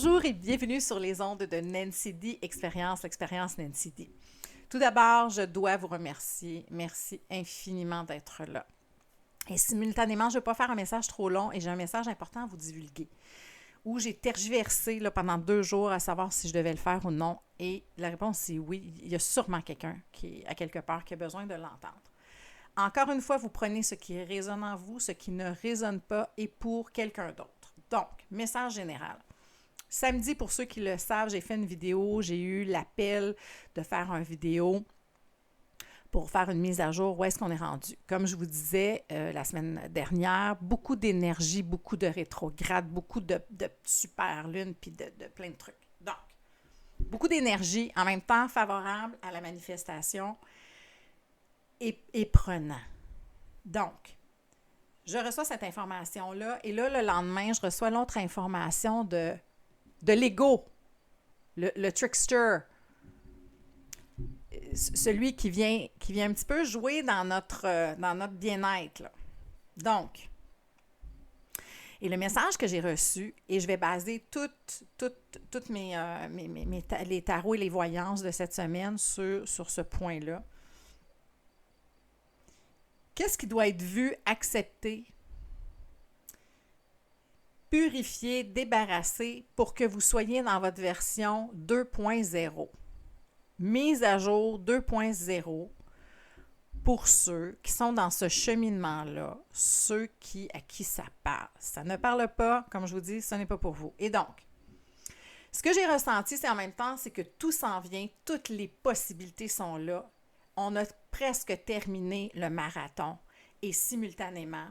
Bonjour et bienvenue sur les ondes de Nancy D, l'expérience Nancy D. Tout d'abord, je dois vous remercier. Merci infiniment d'être là. Et simultanément, je ne vais pas faire un message trop long et j'ai un message important à vous divulguer où j'ai tergiversé là, pendant 2 jours à savoir si je devais le faire ou non. Et la réponse est oui. Il y a sûrement quelqu'un qui, à quelque part, qui a besoin de l'entendre. Encore une fois, vous prenez ce qui résonne en vous, ce qui ne résonne pas et pour quelqu'un d'autre. Donc, message général. Samedi, pour ceux qui le savent, j'ai fait une vidéo, j'ai eu l'appel de faire une vidéo pour faire une mise à jour où est-ce qu'on est rendu. Comme je vous disais la semaine dernière, beaucoup d'énergie, beaucoup de rétrograde, beaucoup de super lune puis de plein de trucs. Donc, beaucoup d'énergie, en même temps favorable à la manifestation et prenant. Donc, je reçois cette information-là et là, le lendemain, je reçois l'autre information de l'ego, le trickster, celui qui vient un petit peu jouer dans notre bien-être, là. Donc, et le message que j'ai reçu, et je vais baser toutes les tarots et les voyances de cette semaine sur ce point-là. Qu'est-ce qui doit être vu, accepté, purifié, débarrassé pour que vous soyez dans votre version 2.0. Mise à jour 2.0 pour ceux qui sont dans ce cheminement-là, ceux à qui ça parle. Ça ne parle pas, comme je vous dis, ce n'est pas pour vous. Et donc, ce que j'ai ressenti, c'est en même temps, c'est que tout s'en vient, toutes les possibilités sont là. On a presque terminé le marathon et simultanément,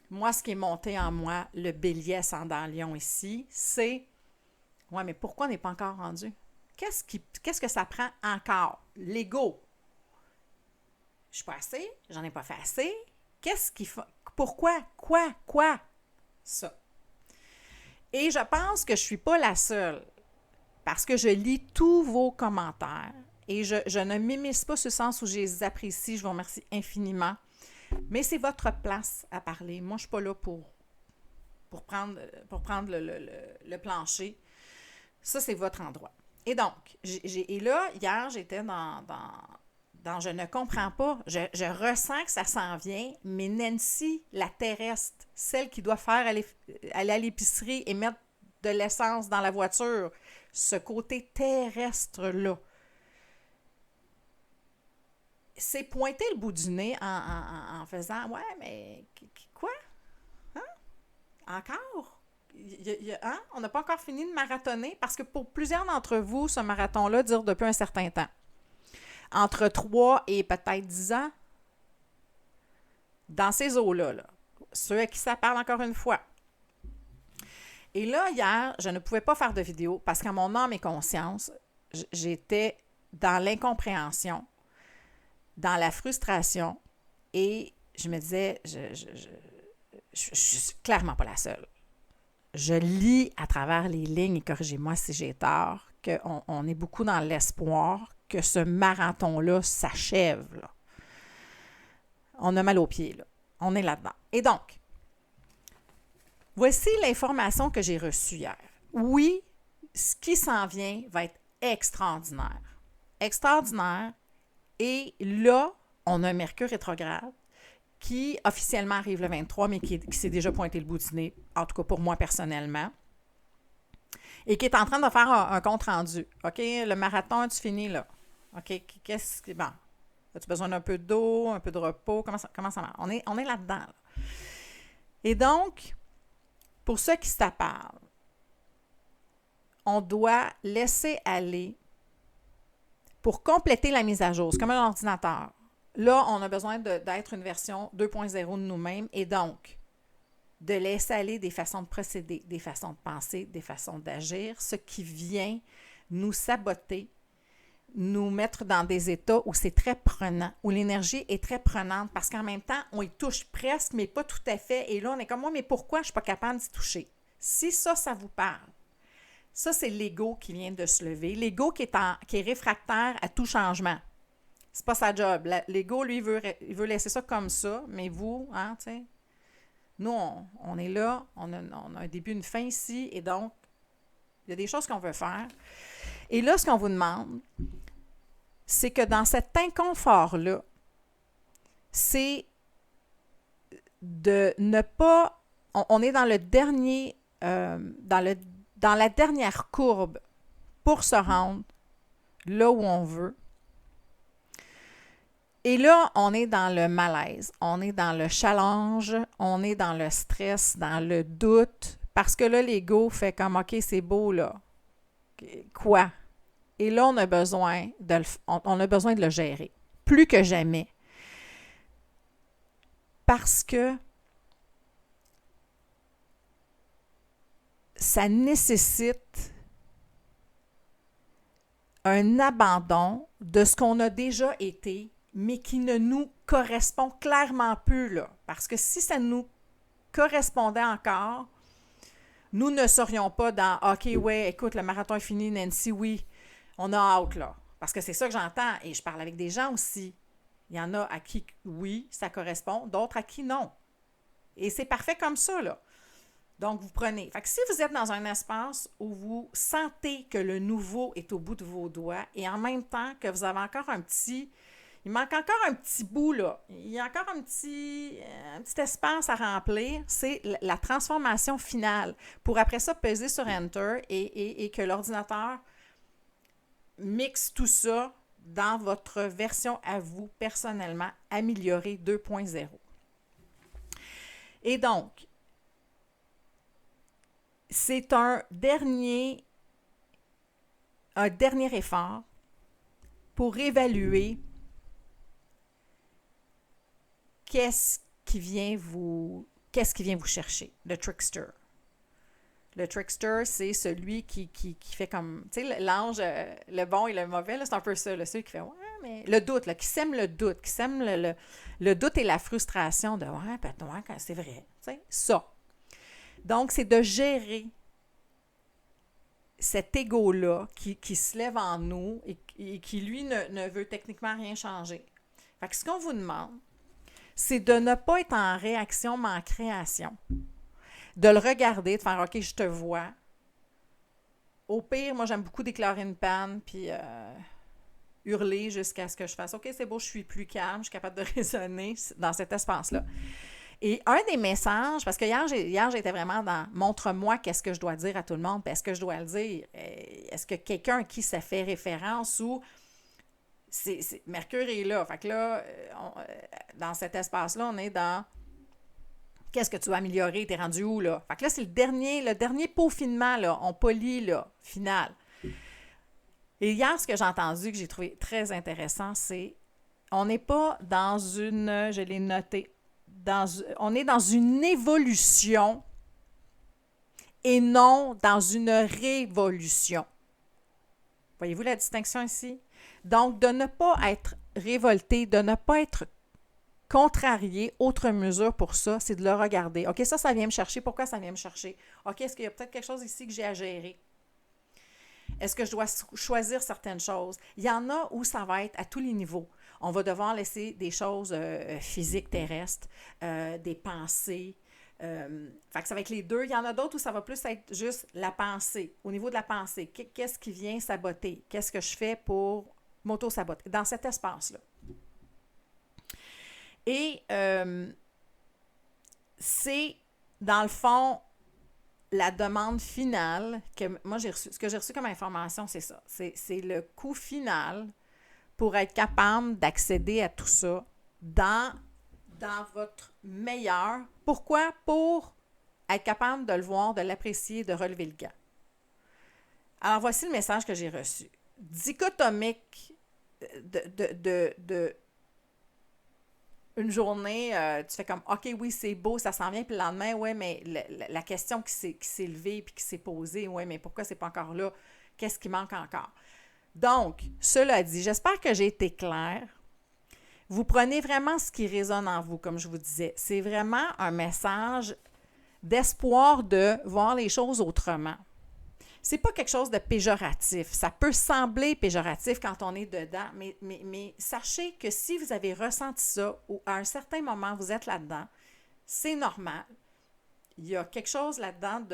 moi, ce qui est monté en moi, le bélier ascendant lion ici, c'est « Ouais, mais pourquoi on n'est pas encore rendu? Qu'est-ce que ça prend encore? L'ego. Je suis pas assez, j'en ai pas fait assez. Qu'est-ce qu'il faut? Pourquoi? Quoi? Ça. Et je pense que je suis pas la seule parce que je lis tous vos commentaires et je ne m'immisce pas ce sens où je les apprécie, je vous remercie infiniment. Mais c'est votre place à parler. Moi, je ne suis pas là pour prendre le plancher. Ça, c'est votre endroit. Et donc, et là, hier, j'étais dans je ne comprends pas. Je ressens que ça s'en vient, mais Nancy, la terrestre, celle qui doit faire aller à l'épicerie et mettre de l'essence dans la voiture, ce côté terrestre-là, c'est pointer le bout du nez en faisant « Ouais, mais quoi? Hein? Encore? Hein? On n'a pas encore fini de marathonner? » Parce que pour plusieurs d'entre vous, ce marathon-là dure depuis un certain temps. Entre 3 et peut-être 10 ans. Dans ces eaux-là. Là. Ceux à qui ça parle encore une fois. Et là, hier, je ne pouvais pas faire de vidéo parce qu'à mon âme et conscience, j'étais dans l'incompréhension, dans la frustration et je me disais, je suis clairement pas la seule. Je lis à travers les lignes, et corrigez-moi si j'ai tort, qu'on est beaucoup dans l'espoir que ce marathon-là s'achève. Là. On a mal aux pieds, là. On est là-dedans. Et donc, voici l'information que j'ai reçue hier. Oui, ce qui s'en vient va être extraordinaire. Extraordinaire. Et là, on a un Mercure rétrograde qui officiellement arrive le 23, mais qui s'est déjà pointé le bout du nez, en tout cas pour moi personnellement, et qui est en train de faire un compte-rendu. OK, le marathon, tu finis là. OK, qu'est-ce que... Bon, as-tu besoin d'un peu d'eau, un peu de repos? Comment ça marche? On est là-dedans. Là. Et donc, pour ceux qui se parlent, on doit laisser aller pour compléter la mise à jour. C'est comme un ordinateur. Là, on a besoin d'être une version 2.0 de nous-mêmes et donc de laisser aller des façons de procéder, des façons de penser, des façons d'agir, ce qui vient nous saboter, nous mettre dans des états où c'est très prenant, où l'énergie est très prenante parce qu'en même temps, on y touche presque, mais pas tout à fait. Et là, on est comme moi, mais pourquoi je ne suis pas capable d'y toucher? Si ça vous parle, ça, c'est l'ego qui vient de se lever. L'ego qui est réfractaire à tout changement. C'est pas sa job. L'ego, lui, il veut laisser ça comme ça, mais vous, hein, tu sais, nous, on est là, on a un début, une fin ici, et donc, Il y a des choses qu'on veut faire. Et là, ce qu'on vous demande, c'est que dans cet inconfort-là, c'est de ne pas... On est dans le dernier... dans la dernière courbe pour se rendre là où on veut. Et là, on est dans le malaise, on est dans le challenge, on est dans le stress, dans le doute, parce que là, l'ego fait comme, OK, c'est beau, là. Quoi? Et là, on a besoin de le gérer, plus que jamais. Parce que ça nécessite un abandon de ce qu'on a déjà été, mais qui ne nous correspond clairement plus, là. Parce que si ça nous correspondait encore, nous ne serions pas dans « OK, ouais, écoute, le marathon est fini, Nancy, oui, on a hâte, là. » Parce que c'est ça que j'entends, et je parle avec des gens aussi. Il y en a à qui, oui, ça correspond, d'autres à qui non. Et c'est parfait comme ça, là. Donc, vous prenez. Fait que si vous êtes dans un espace où vous sentez que le nouveau est au bout de vos doigts et en même temps que vous avez encore il manque encore un petit bout, là. Il y a encore un petit espace à remplir. C'est la transformation finale. Pour après ça, peser sur Enter et que l'ordinateur mixe tout ça dans votre version à vous, personnellement, améliorée 2.0. Et donc, c'est un dernier effort pour évaluer qu'est-ce qui vient vous chercher, le trickster. Le trickster, c'est celui qui fait comme, tu sais, l'ange, le bon et le mauvais, là, c'est un peu ça, là, celui qui fait, ouais, mais le doute, là, qui sème le doute, qui sème le doute et la frustration de, ouais, peut-être, ouais, c'est vrai, tu sais, ça. Donc, c'est de gérer cet ego-là qui se lève en nous et qui, lui, ne veut techniquement rien changer. Fait que ce qu'on vous demande, c'est de ne pas être en réaction, mais en création. De le regarder, de faire « OK, je te vois ». Au pire, moi, j'aime beaucoup déclarer une panne, puis hurler jusqu'à ce que je fasse « OK, c'est beau, je suis plus calme, je suis capable de raisonner dans cet espace-là ». Et un des messages, parce que hier j'étais vraiment dans « montre-moi qu'est-ce que je dois dire à tout le monde, puis est-ce que je dois le dire? Est-ce que quelqu'un à qui ça fait référence ou Mercure est là. » Fait que là, dans cet espace-là, on est dans « qu'est-ce que tu vas améliorer? T'es rendu où, là? » Fait que là, c'est le dernier peaufinement, là, on polit, là, final. Et hier, ce que j'ai entendu, que j'ai trouvé très intéressant, on n'est pas dans une, je l'ai noté, on est dans une évolution et non dans une révolution. Voyez-vous la distinction ici? Donc, de ne pas être révolté, de ne pas être contrarié, autre mesure pour ça, c'est de le regarder. OK, ça vient me chercher. Pourquoi ça vient me chercher? OK, est-ce qu'il y a peut-être quelque chose ici que j'ai à gérer? Est-ce que je dois choisir certaines choses? Il y en a où ça va être à tous les niveaux. On va devoir laisser des choses physiques terrestres, des pensées. Fait que ça va être les deux. Il y en a d'autres où ça va plus être juste la pensée. Au niveau de la pensée, qu'est-ce qui vient saboter? Qu'est-ce que je fais pour m'auto-saboter? Dans cet espace-là. Et c'est, dans le fond, la demande finale que moi ce que j'ai reçu comme information, c'est ça. C'est le coût final pour être capable d'accéder à tout ça dans votre meilleur. Pourquoi? Pour être capable de le voir, de l'apprécier, de relever le gant. Alors, voici le message que j'ai reçu. Dichotomique de une journée, tu fais comme « OK, oui, c'est beau, ça s'en vient », puis le lendemain, « Ouais, mais la question qui s'est levée puis qui s'est posée, « Ouais, mais pourquoi c'est pas encore là? Qu'est-ce qui manque encore? » Donc, cela dit, j'espère que j'ai été claire. Vous prenez vraiment ce qui résonne en vous, comme je vous disais. C'est vraiment un message d'espoir de voir les choses autrement. C'est pas quelque chose de péjoratif. Ça peut sembler péjoratif quand on est dedans, mais sachez que si vous avez ressenti ça ou à un certain moment vous êtes là-dedans, c'est normal. Il y a quelque chose là-dedans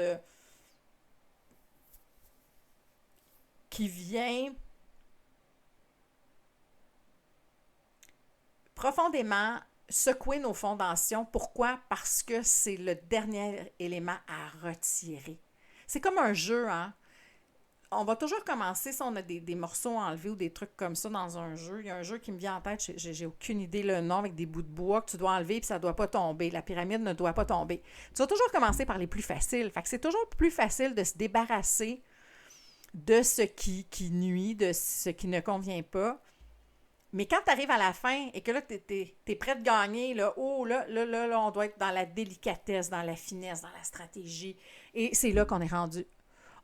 qui vient profondément secouer nos fondations. Pourquoi? Parce que c'est le dernier élément à retirer. C'est comme un jeu, hein? On va toujours commencer, si on a des morceaux enlevés ou des trucs comme ça dans un jeu. Il y a un jeu qui me vient en tête, j'ai aucune idée le nom, avec des bouts de bois que tu dois enlever puis ça ne doit pas tomber. La pyramide ne doit pas tomber. Tu vas toujours commencer par les plus faciles. Fait que c'est toujours plus facile de se débarrasser de ce qui nuit, de ce qui ne convient pas. Mais quand tu arrives à la fin et que là, tu es prêt de gagner, là, on doit être dans la délicatesse, dans la finesse, dans la stratégie. Et c'est là qu'on est rendu.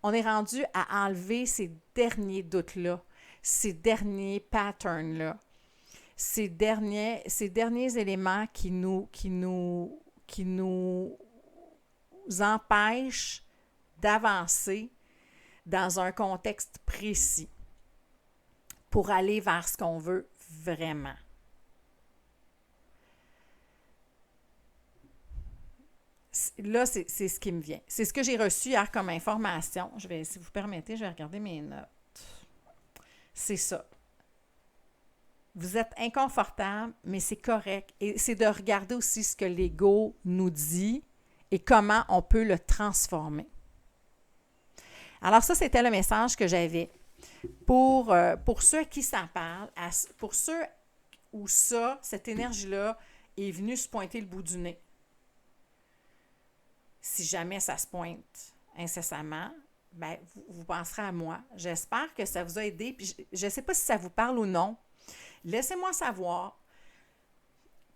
On est rendu à enlever ces derniers doutes-là, ces derniers patterns-là, ces derniers éléments qui nous empêchent d'avancer dans un contexte précis pour aller vers ce qu'on veut vraiment. Là, c'est ce qui me vient. C'est ce que j'ai reçu hier comme information. Si vous permettez, je vais regarder mes notes. C'est ça. Vous êtes inconfortable, mais c'est correct. Et c'est de regarder aussi ce que l'ego nous dit et comment on peut le transformer. Alors ça, c'était le message que j'avais. Pour ceux à qui ça parle, pour ceux où cette énergie-là est venue se pointer le bout du nez. Si jamais ça se pointe incessamment, ben, vous penserez à moi. J'espère que ça vous a aidé. Puis je ne sais pas si ça vous parle ou non. Laissez-moi savoir.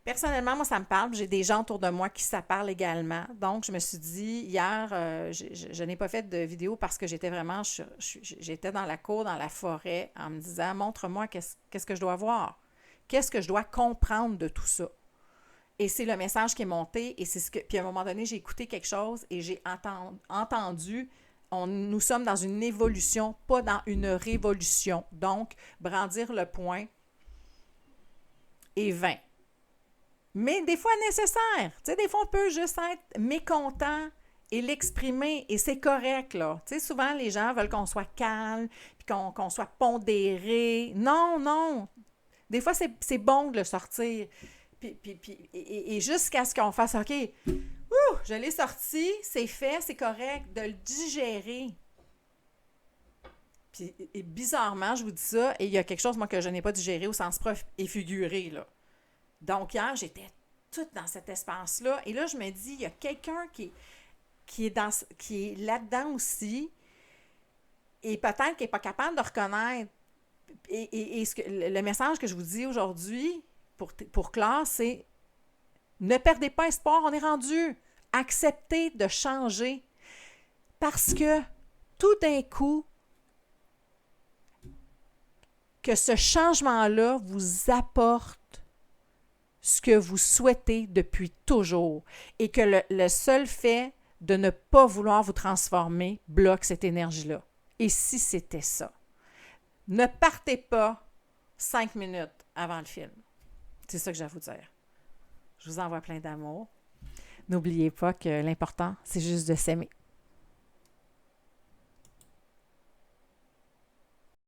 Personnellement, moi, ça me parle. J'ai des gens autour de moi qui ça parle également. Donc, je me suis dit, hier, je n'ai pas fait de vidéo parce que j'étais vraiment, j'étais dans la cour, dans la forêt, en me disant, montre-moi qu'est-ce que je dois voir. Qu'est-ce que je dois comprendre de tout ça. Et c'est le message qui est monté. Et c'est ce que. Puis à un moment donné, j'ai écouté quelque chose et j'ai entendu. Nous sommes dans une évolution, pas dans une révolution. Donc, brandir le poing est vain. Mais des fois nécessaire. Tu sais, des fois, on peut juste être mécontent et l'exprimer, et c'est correct, là. Tu sais, souvent, les gens veulent qu'on soit calme, puis qu'on soit pondéré. Non, non. Des fois, c'est bon de le sortir. Et jusqu'à ce qu'on fasse, OK, je l'ai sorti, c'est fait, c'est correct, de le digérer. Puis, et bizarrement, je vous dis ça, et il y a quelque chose, moi, que je n'ai pas digéré au sens propre et figuré, là. Donc, hier, j'étais toute dans cet espace-là, et là, je me dis, il y a quelqu'un qui est là-dedans aussi, et peut-être qui n'est pas capable de reconnaître. Et le message que je vous dis aujourd'hui, pour clore, c'est ne perdez pas espoir, on est rendu. Acceptez de changer. Parce que tout d'un coup, que ce changement-là vous apporte ce que vous souhaitez depuis toujours. Et que le seul fait de ne pas vouloir vous transformer bloque cette énergie-là. Et si c'était ça? Ne partez pas 5 minutes avant le film. C'est ça que j'ai à vous dire. Je vous envoie plein d'amour. N'oubliez pas que l'important, c'est juste de s'aimer.